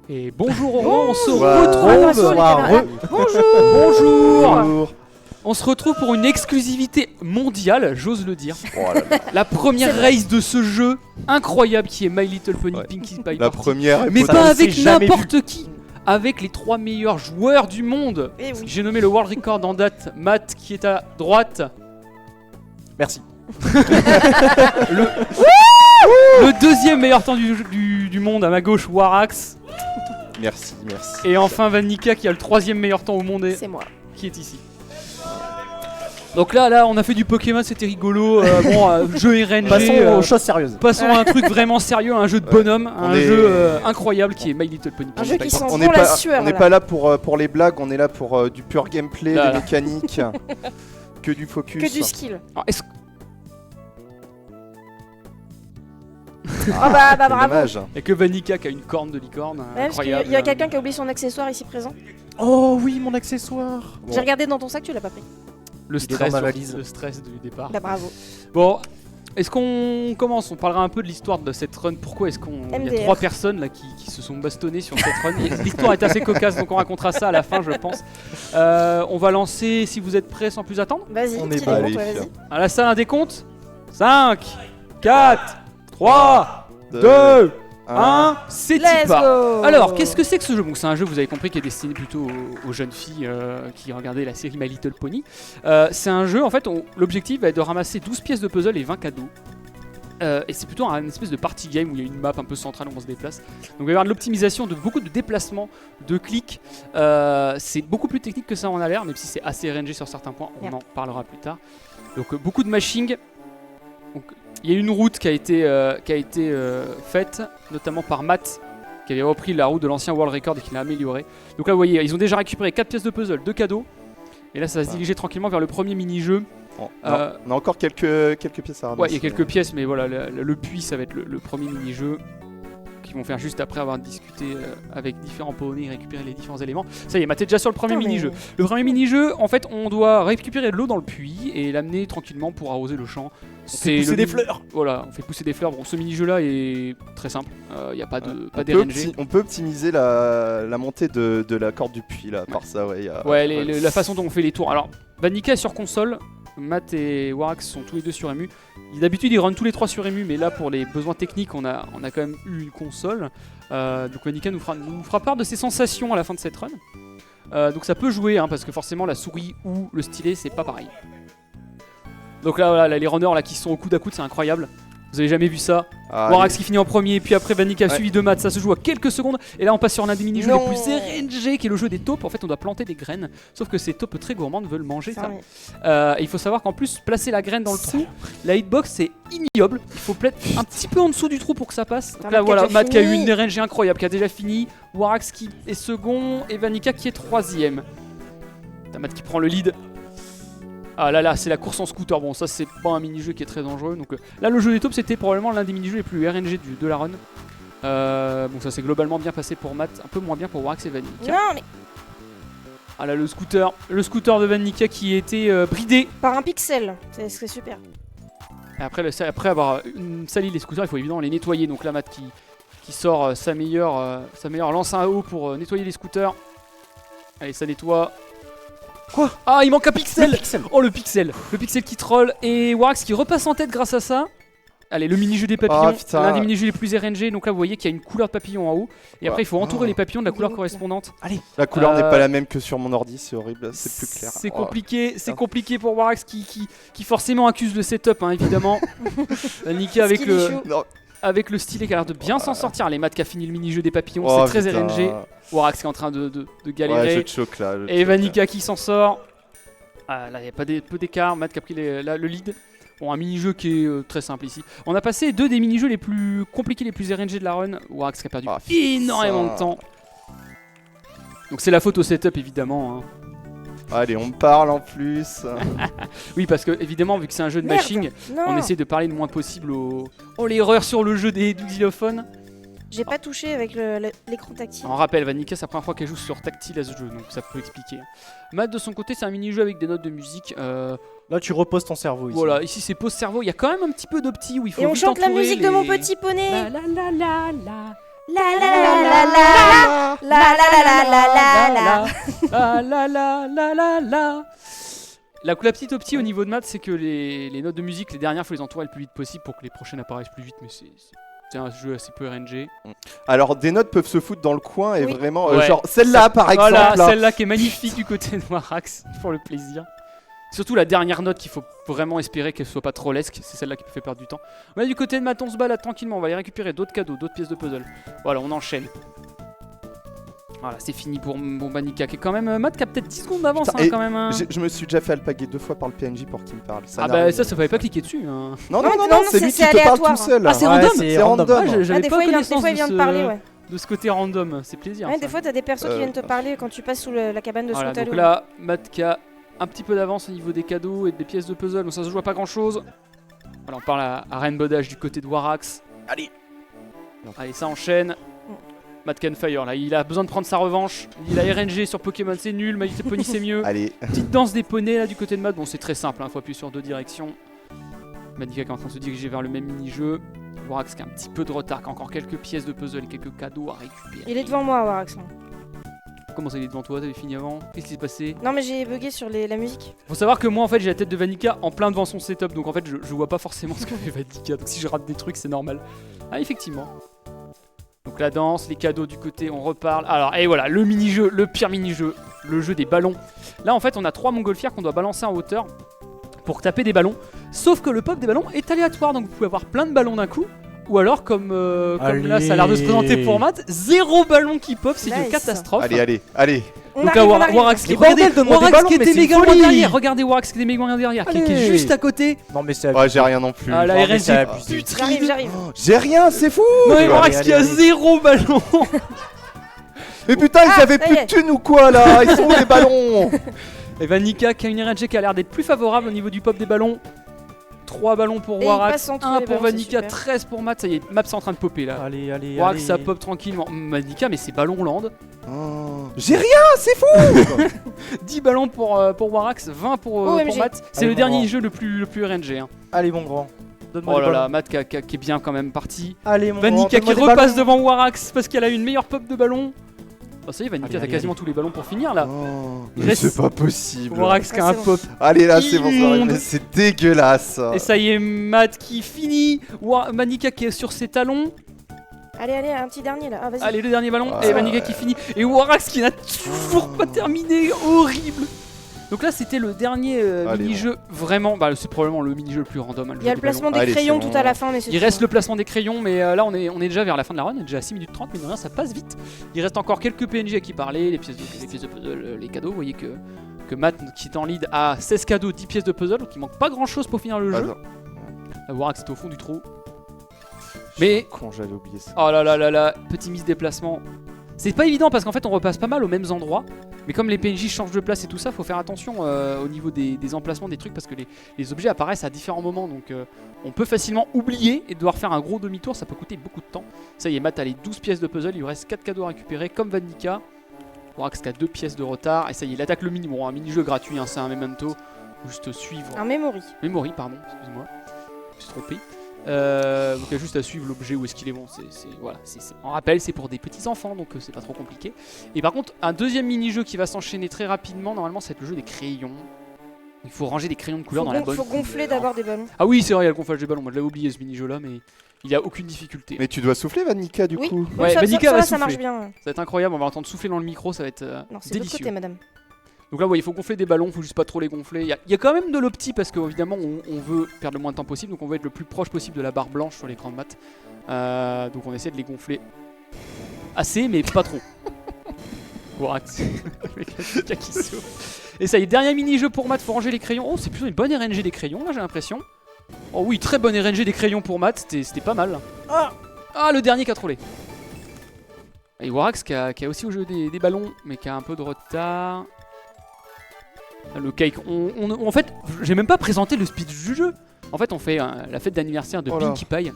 Et bonjour Aurore, on se Bonjour. Bonjour. On se retrouve pour une exclusivité mondiale, j'ose le dire. Oh là là. La première race de ce jeu incroyable qui est My Little Pony Pinkie Pie La Party. première Mais époque. pas avec jamais n'importe qui. Avec les 3 meilleurs joueurs du monde. Eh oui. J'ai nommé le world record en date, Matt qui est à droite. Merci. Le deuxième meilleur temps du monde à ma gauche, Warax. Merci. Et enfin Vanika qui a le troisième meilleur temps au monde et C'est moi. qui est ici. Donc là, on a fait du Pokémon, c'était rigolo. Jeu RNG. Passons aux choses sérieuses. Passons à un truc vraiment sérieux, un jeu de bonhomme, un jeu incroyable qui est My Little Pony. Un jeu qui sent On bon la sueur. n'est là. pas là pour les blagues, on est là pour du pur gameplay, Là, des là. mécaniques, que du focus. Que du skill. Alors, est-ce- Ah bah C'est bravo. dommage. Et que Vanika qui a une corne de licorne, Ouais, parce qu'il incroyable. y a quelqu'un qui a oublié son accessoire ici présent. Oh oui, mon accessoire. J'ai regardé dans ton sac, tu l'as pas pris. Le Il est stress, dans ma valise. le stress du départ. Bah bravo. Bon, est-ce qu'on commence? On parlera un peu de l'histoire de cette run. Pourquoi est-ce qu'on... Il y a MDR. 3 personnes là qui se sont bastonnées sur cette run. L'histoire est assez cocasse, donc on racontera ça à la fin, je pense. On va lancer, si vous êtes prêts, sans plus attendre. Vas-y, On petit est pas décompte, allé, ouais, vas-y. À la salle, un décompte. 5, 4, 3, 2, 1, c'est Let's Tipa. go. Alors, qu'est-ce que c'est que ce jeu? Bon, c'est un jeu, vous avez compris, qui est destiné plutôt aux jeunes filles qui regardaient la série My Little Pony. C'est un jeu, en fait, l'objectif va être de ramasser 12 pièces de puzzle et 20 cadeaux. Et c'est plutôt une espèce de party game où il y a une map un peu centrale où on se déplace. Donc il va y avoir de l'optimisation, de beaucoup de déplacements, de clics. C'est beaucoup plus technique que ça en a l'air, même si c'est assez RNG sur certains points, on en parlera plus tard. Donc beaucoup de mashing. Donc, il y a une route qui a été faite, notamment par Matt, qui avait repris la route de l'ancien World Record et qui l'a améliorée. Donc là vous voyez, ils ont déjà récupéré 4 pièces de puzzle, 2 cadeaux. Et là ça va se diriger tranquillement vers le premier mini-jeu. Bon, non, on a encore quelques pièces à ramasser. Ouais, il y a quelques pièces, mais voilà, le puits, ça va être le premier mini-jeu qu'ils vont faire juste après avoir discuté avec différents poneys et récupérer les différents éléments. Ça y est, Matt est déjà sur le premier Putain, mais- mini-jeu. Le premier mini-jeu, en fait, on doit récupérer de l'eau dans le puits et l'amener tranquillement pour arroser le champ. C'est pousser des fleurs. Voilà, on fait pousser des fleurs. Bon, ce mini-jeu-là est très simple. Il n'y a pas d'RNG. On peut optimiser la montée de la corde du puits là, par ça, ouais. Ouais, la façon dont on fait les tours. Alors, Vanika est sur console. Matt et Warax sont tous les deux sur EMU. D'habitude ils runnent tous les 3 sur EMU, mais là pour les besoins techniques on a quand même eu une console. Donc Vanika nous fera part de ses sensations à la fin de cette run. Donc ça peut jouer hein, parce que forcément la souris ou le stylet c'est pas pareil. Donc là voilà, les runners là qui sont au coude à coude c'est incroyable. Vous avez jamais vu ça. Warax qui finit en premier, puis après Vanika suivi de Matt, ça se joue à quelques secondes. Et là on passe sur l'un des mini-jeux les plus RNG qui est le jeu des taupes. En fait on doit planter des graines, sauf que ces taupes très gourmandes veulent manger ça. Et il faut savoir qu'en plus placer la graine dans le trou, la hitbox c'est ignoble. Il faut peut-être un petit peu en dessous du trou pour que ça passe. Donc là voilà, Matt qui a eu une RNG incroyable, qui a déjà fini. Warax qui est second et Vanika qui est troisième. T'as Matt qui prend le lead. Ah là, c'est la course en scooter. Bon, ça c'est pas un mini-jeu qui est très dangereux. Donc là, le jeu des taupes c'était probablement l'un des mini-jeux les plus RNG de la run. Bon, ça s'est globalement bien passé pour Matt, un peu moins bien pour Warax et Vanika. Non mais Ah là, le scooter de Vanika qui a été bridé. par un pixel, c'est super. Et après avoir sali les scooters, il faut évidemment les nettoyer. Donc là, Matt qui sort sa meilleure lance à eau pour nettoyer les scooters. Allez, ça nettoie. Quoi? Ah, il manque un pixel. Le pixel. Oh, le pixel qui troll. Et Warax qui repasse en tête grâce à ça. Allez, le mini-jeu des papillons, putain. l'un des mini-jeux les plus RNG. Donc là, vous voyez qu'il y a une couleur de papillon en haut. Et après, il faut entourer Oh. les papillons de la couleur Dégoûte, correspondante. La couleur n'est pas la même que sur mon ordi, c'est horrible, c'est plus clair. C'est Oh. compliqué pour Warax qui forcément accuse le setup, hein, évidemment. Vanika avec Skilly le, chou. Non. avec le stylet qui a l'air de bien s'en sortir. Les Matt qui a fini le mini-jeu des papillons, Oh, c'est très putain. RNG. Warax qui est en train de Ouais, galérer. je te choque là. je te Et choque, Vanika qui s'en sort. Ah, là, il n'y a pas peu d'écart. Matt qui a pris le lead. Bon, un mini-jeu qui est très simple ici. On a passé 2 des mini-jeux les plus compliqués, les plus RNG de la run. Warax qui a perdu Ah, énormément de temps. Donc c'est la faute au setup évidemment. Hein. Allez, on parle en plus. Oui, parce que évidemment, vu que c'est un jeu de Merde. mashing, Non, on essaie de parler le moins possible aux l'erreur sur le jeu des xylophones. j'ai pas touché avec l'écran tactile. On rappelle, Vanika, c'est la première fois qu'elle joue sur tactile à ce jeu, donc ça peut expliquer. Matt, de son côté, c'est un mini-jeu avec des notes de musique. Là, tu reposes ton cerveau ici. Voilà, ici c'est pause cerveau. Il y a quand même un petit peu d'opti où il faut Et on vite chante la entourer musique de mon les- petit poney. La la la la la La la la la la la la la la la la la la. La petite optie au niveau de maths, c'est que les notes de musique, les dernières, faut les entourer le plus vite possible pour que les prochaines apparaissent plus vite, mais c'est un jeu assez peu RNG. Alors des notes peuvent se foutre dans le coin et Oui. vraiment, Ouais. genre celle-là par exemple. Voilà, là. celle-là qui est magnifique du côté de Warax, pour le plaisir. Surtout la dernière note qu'il faut vraiment espérer qu'elle soit pas trollesque, c'est celle-là qui peut faire perdre du temps. Ouais, du côté de Matt, on se balade tranquillement, on va aller récupérer d'autres cadeaux, d'autres pièces de puzzle. Voilà, on enchaîne. Voilà, c'est fini pour Vanica qui est quand même... Matt qui a peut-être 10 secondes d'avance Putain, hein, et quand même. Hein. Je me suis déjà fait alpaguer 2 fois par le PNJ pour qu'il me parle. Ah bah n'arrive- ça fallait pas cliquer dessus. Hein. Non, c'est c'est lui qui te parle aléatoire. tout seul. Ah, c'est Ouais, random. c'est C'est random. Ah, j'avais Des pas fois, il connaissance vient de parler, ouais. de ce côté random, c'est plaisir. Ouais, ça. des fois, t'as des persos qui viennent te parler quand tu passes sous la cabane de Voilà, Soutalo. donc là, Matt qui a un petit peu d'avance au niveau des cadeaux et des pièces de puzzle, donc ça se joue à pas grand chose. Voilà, on parle à Rainbow Dash du côté de Warax. Allez. Allez, ça enchaîne. Matt Canfire, là, il a besoin de prendre sa revanche. Il a RNG sur Pokémon, c'est nul. My Little Pony, c'est mieux. Allez. Petite danse des poneys là du côté de Matt. Bon, c'est très simple, il faut appuyer sur 2 directions. Vanica qui est en train de se diriger vers le même mini-jeu. Warax qui a un petit peu de retard, qui a encore quelques pièces de puzzle et quelques cadeaux à récupérer. Il est devant moi, Warax. Comment ça, il est devant toi? T'avais fini avant? Qu'est-ce qui s'est passé? Non, mais j'ai bugué sur la musique. Faut savoir que moi en fait j'ai la tête de Vanica en plein devant son setup, donc en fait je vois pas forcément ce que fait Vanica, donc si je rate des trucs c'est normal. Ah effectivement. Donc la danse, les cadeaux du côté, on reparle. Alors et voilà, le mini-jeu, le pire mini-jeu, le jeu des ballons. Là en fait on a 3 montgolfières qu'on doit balancer en hauteur pour taper des ballons. Sauf que le pop des ballons est aléatoire, donc vous pouvez avoir plein de ballons d'un coup. Ou alors comme là ça a l'air de se présenter pour Matt, 0 ballon qui pop, c'est une Nice. catastrophe. Allez. On Donc arrive, là, on arrive. Warax qui Mais bordel, donne-moi des ballons, qui mais était c'est méga une loin folie. derrière. Regardez Warax qui était méga loin derrière, qui est Allez. juste à côté. Non, mais c'est Ouais, j'ai rien non plus. Ah la Non, mais c'est RNG abusé. J'arrive, j'arrive. J'ai rien, c'est fou. Non mais Allez, Warax allez, qui a allez. 0 ballon. Mais putain, ils avaient ça y plus de est. thunes ou quoi là? Ils sont où les ballons? Et Vanica qui a une RNG qui a l'air d'être plus favorable au niveau du pop des ballons. 3 ballons pour Et il Warax, passe entre 1 les pour ballons, c'est Vanica, super. 13 pour Matt. Ça y est, Matt c'est en train de popper là. Allez. Warax ça pop tranquillement. Vanica mais c'est ballon land. Oh, j'ai rien, c'est fou. 10 ballons pour Warax, 20 pour OMG. Matt. C'est Allez, le mon dernier grand. jeu le plus RNG. Hein. Allez, mon grand. Donne-moi Oh des là là, ballons. Matt qui est bien quand même parti. Allez, mon Vanica grand. qui donne-moi des repasse ballons. devant Warax parce qu'elle a une meilleure pop de ballon. Oh ça y est, Vanica Allez, t'as allez, quasiment tous les ballons pour finir là. Oh, Il mais reste- c'est pas possible. Warax qui a Ah, un c'est bon. pop. Allez là, c'est bon, ça Immonde. arrive, mais c'est dégueulasse. Et ça y est, Matt qui finit. Vanica qui est sur ses talons. Allez, un petit dernier là. Ah, vas-y. Allez, le dernier ballon. Ouais. Et Vanica qui finit. Et Warax qui n'a toujours pas terminé. Horrible. Donc là, c'était le dernier Allez, mini-jeu. Vraiment, bah, c'est probablement le mini-jeu le plus random. Hein, Il y a le placement des Allez, crayons c'est tout bon. à la fin, mais c'est Il tout. reste le placement des crayons, mais là on est déjà vers la fin de la run, on est déjà à 6 minutes 30, mais de rien, ça passe vite. Il reste encore quelques PNJ à qui parler, les pièces de puzzle, les cadeaux. Vous voyez que Matt, qui est en lead, a 16 cadeaux, 10 pièces de puzzle, donc il manque pas grand chose pour finir le jeu. Attends. La Warax est au fond du trou. Mais, Quand j'avais oublié ça. oh là là là là, petit miss déplacement. C'est pas évident parce qu'en fait on repasse pas mal aux mêmes endroits. Mais comme les PNJ changent de place et tout ça, faut faire attention au niveau des emplacements des trucs parce que les objets apparaissent à différents moments. Donc on peut facilement oublier et devoir faire un gros demi-tour, ça peut coûter beaucoup de temps. Ça y est, Matt a les 12 pièces de puzzle, il lui reste 4 cadeaux à récupérer comme Vanica. Warax qui a 2 pièces de retard. Et ça y est, il attaque le mini. Bon, un mini-jeu gratuit, hein, c'est un memento. Juste suivre. Un memory. Memory, pardon, excuse-moi. Je me suis trompé. Donc il y a juste à suivre l'objet où est-ce qu'il est bon. Voilà, en rappel, c'est pour des petits enfants, donc c'est pas trop compliqué. Et par contre, un deuxième mini-jeu qui va s'enchaîner très rapidement, normalement, ça va être le jeu des crayons. Il faut ranger des crayons de couleur dans la bonne Faut gonfler couleur. d'abord des ballons. Ah oui, c'est vrai, il y a le gonflage des ballons. Moi, je l'avais oublié ce mini-jeu là, mais il y a aucune difficulté. Mais tu dois souffler, Vanica, du Oui. coup. Ouais, ça, Vanica ça, va ça, ça marche souffler. bien. Ça va être incroyable, on va entendre souffler dans le micro, ça va être Non, c'est de l'autre délicieux. côté, madame. Donc là, ouais, il faut gonfler des ballons, faut juste pas trop les gonfler. Il y a quand même de l'opti parce qu'évidemment, on veut perdre le moins de temps possible, donc on veut être le plus proche possible de la barre blanche sur l'écran de maths. Donc on essaie de les gonfler assez, mais pas trop. Warax, avec la Vanica qui souffle. Et ça y est, dernier mini-jeu pour Matt, faut ranger les crayons. Oh, c'est plutôt une bonne RNG des crayons là, j'ai l'impression. Oh oui, très bonne RNG des crayons pour Matt, c'était pas mal. Ah, le dernier qui a trollé. Et Warax qui a aussi au jeu des ballons, mais qui a un peu de retard. Le cake. En fait, j'ai même pas présenté le speech du jeu. En fait, on fait la fête d'anniversaire de Oh là. Pinkie Pie.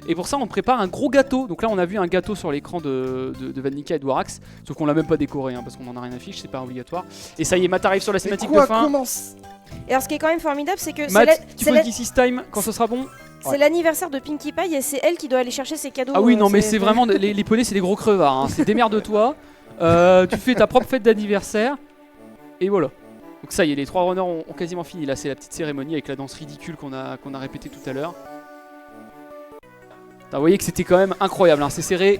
Et pour ça, on prépare un gros gâteau. Donc là, on a vu un gâteau sur l'écran de Vanica et de Warax. Sauf qu'on l'a même pas décoré, hein, parce qu'on en a rien à fiche, c'est pas obligatoire. Et ça y est, Matt arrive sur la Mais cinématique quoi, de fin. comment Et alors, ce qui est quand même formidable, c'est que Matt, tu c'est peux This is time quand ce sera bon. C'est l'anniversaire de Pinkie Pie et c'est elle qui doit aller chercher ses cadeaux. Ah oui, non, mais c'est vraiment. Les poneys, c'est des gros crevards. Hein. C'est démerde-toi. Tu fais ta propre fête d'anniversaire. Et voilà. Donc ça y est, les 3 runners ont quasiment fini. Là, c'est la petite cérémonie avec la danse ridicule qu'on a répétée tout à l'heure. Vous voyez que c'était quand même incroyable. Hein. C'est serré.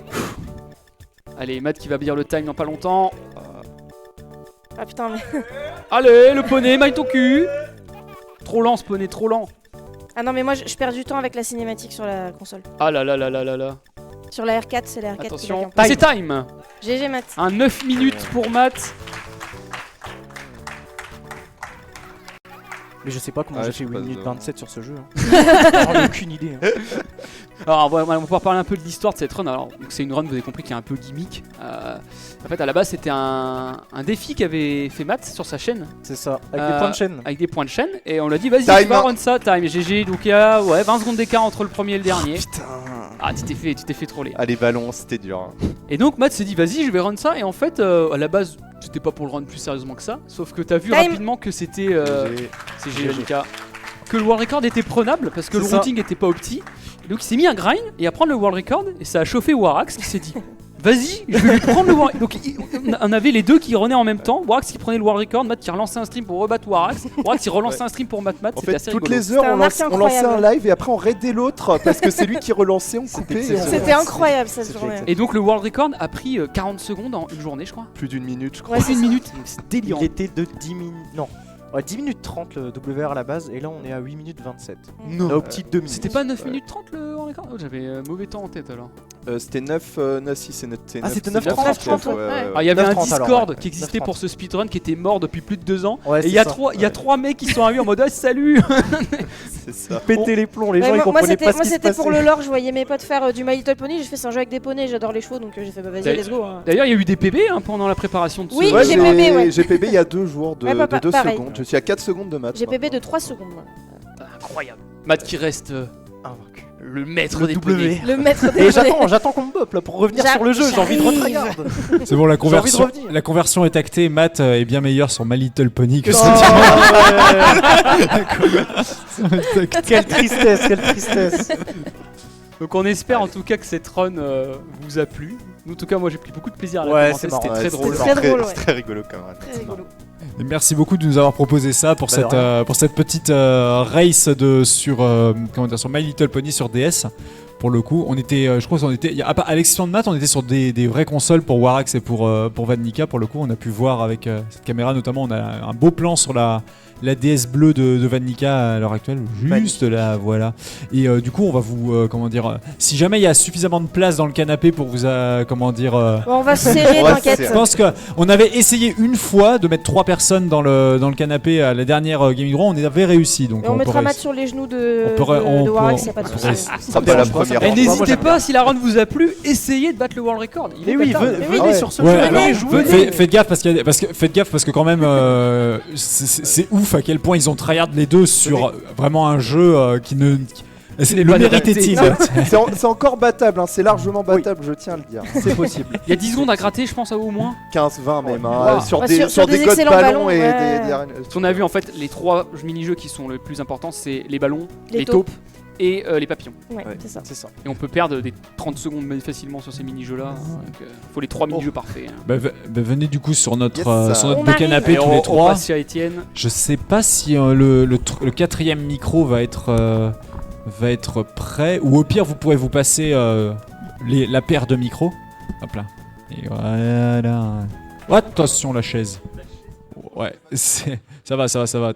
Allez, Matt qui va dire le time dans pas longtemps. Ah putain, mais. Allez, le poney, maille ton cul. Trop lent ce poney, trop lent. Ah non, mais moi je perds du temps avec la cinématique sur la console. Ah là là là là là là. Sur la R4, c'est la R4 Attention, qui va c'est time. GG Matt. Un 9 minutes pour Matt. Mais je sais pas comment Ouais, j'ai je fait sais 8 pas, minutes non. 27 sur ce jeu. J'en ai aucune idée. Hein. Alors on va pouvoir parler un peu de l'histoire de cette run. Alors donc, c'est une run, vous avez compris, qui est un peu gimmick. En fait à la base c'était un défi qu'avait fait Matt sur sa chaîne. C'est ça, avec des points de chaîne. Avec des points de chaîne. Et on l'a dit vas-y Time. tu vas run ça, time GG. Donc il y a 20 secondes d'écart entre le premier et le dernier. Putain. Ah tu t'es fait troller. Ah, les ballons, c'était dur. Hein. Et donc Matt s'est dit vas-y je vais run ça. Et en fait à la base c'était pas pour le run plus sérieusement que ça. Sauf que t'as vu Time. rapidement que c'était... c'est GG que le world record était prenable parce que le C'est ça. routing était pas opti. Et donc il s'est mis un grind et à prendre le world record et ça a chauffé Warax qui s'est dit vas-y je vais lui prendre le world. Donc on avait les deux qui renaient en même temps. Warax qui prenait le world record, Matt qui relançait un stream pour rebattre Warax. Warax qui relançait un stream pour Matt. En C'était fait, assez toutes rigolo. les heures, C'était un arc on lançait un incroyable. live et après on raidait l'autre parce que c'est lui qui relançait, on coupait. Et on C'était incroyable cette C'était journée. exact. Et donc le world record a pris 40 secondes en une journée je crois. Plus d'une minute, je crois. Ouais, Plus c'est une ça. minute, c'est délirant. Il était de 10 minutes. Non. Ouais, 10 minutes 30 le WR à la base, et là on est à 8 minutes 27. Non. On a au petit 2 minutes. C'était pas 9 Ouais. minutes 30 le world record. Oh, j'avais mauvais temps en tête alors. C'était 9, si c'est notre. Ah, c'était 9:30, ouais. ouais. Ah, il y avait un 9:30 alors, Discord ouais. qui existait 9:30. pour ce speedrun qui était mort depuis plus de 2 ans. Ouais, Et c'est il y a ça. 3 mecs qui sont arrivés en mode ah, salut. C'est ça. Péter les plombs, les Ouais, gens ils moi comprenaient c'était pas ce qui se c'était pour passait. le lore, je voyais mes potes faire du My Little Pony, j'ai fait c'est un jeu avec des poneys, j'adore les chevaux donc j'ai fait bah vas-y D'ailleurs- let's go. Hein. D'ailleurs, il y a eu des PB hein, pendant la préparation de ce Oui, Ouais, j'ai PB, ouais. j'ai PB il y a 2 jours de, Ouais, bah, de 2 pareil. secondes. Je suis à 4 secondes de maths. J'ai PB de 3 secondes moi. Incroyable. Matt qui reste Invaincu. le maître Le des W. poneys. Le maître des Et poneys. j'attends qu'on me bop là pour revenir sur le jeu, j'ai envie de J'arrive. retravailler. C'est bon, J'ai envie de revenir. la conversion est actée. Matt est bien meilleur sur My Little Pony que Oh, sur ouais. Quelle tristesse, quelle tristesse. Donc on espère en tout cas que cette run vous a plu. En tout cas, moi j'ai pris beaucoup de plaisir à la Ouais, commenter, c'est marrant. c'était Ouais, très c'était drôle. Très drôle, ouais. C'est très rigolo quand même. Très rigolo. Et merci beaucoup de nous avoir proposé ça pour, Bah, de pour cette petite race sur My Little Pony sur DS. Pour le coup, on était, je crois qu'on était, à l'exception de Matt, on était sur des vraies consoles pour Warax et pour Van Nika. Pour le coup, on a pu voir avec cette caméra, notamment, on a un beau plan sur la DS bleue de Van Nika à l'heure actuelle, juste là, voilà. Et du coup, on va vous, si jamais il y a suffisamment de place dans le canapé pour vous, Bon, on va se serrer, Ouais, t'inquiète. je pense qu'on avait essayé une fois de mettre 3 personnes dans le canapé à la dernière Gaming Draw, on avait réussi. Donc Et on mettra peut Matt sur les genoux de on pourrait- on- Warax, on- y a pas de on- souci. Ça sera pas la première Et fois. n'hésitez pas, si la run vous a plu, essayez de battre le world record. Il est Mais oui, battable. venez Ouais. sur ce Ouais, jeu, alors, venez jouer. faites gaffe parce que quand même c'est ouf à quel point ils ont tryhard les deux sur vraiment un jeu qui ne n'est le pas méritait-il. C'est encore battable, hein, c'est largement battable, je tiens à le dire. C'est possible. Il y a 10 secondes à gratter, je pense, au moins. 15-20 même, hein, Wow. sur Ouais, des, sur des godes excellents ballons ballons, et ouais. des Ce qu'on a vu en fait, les 3 mini-jeux qui sont les plus importants, c'est les ballons, Les les taupes. taupes et les papillons. Ouais, Ouais. c'est ça. C'est ça. Et on peut perdre des 30 secondes facilement sur ces mini-jeux là. Donc faut les 3 mini-jeux parfaits. hein. Venez du coup sur notre Yes, sur notre on beau arrive. canapé Et tous on- les on 3. passe à Étienne. Je sais pas si le 4ème micro va être prêt, ou au pire vous pourrez vous passer la paire de micros. Hop là. Et voilà. Attention la chaise. Ouais, ça va.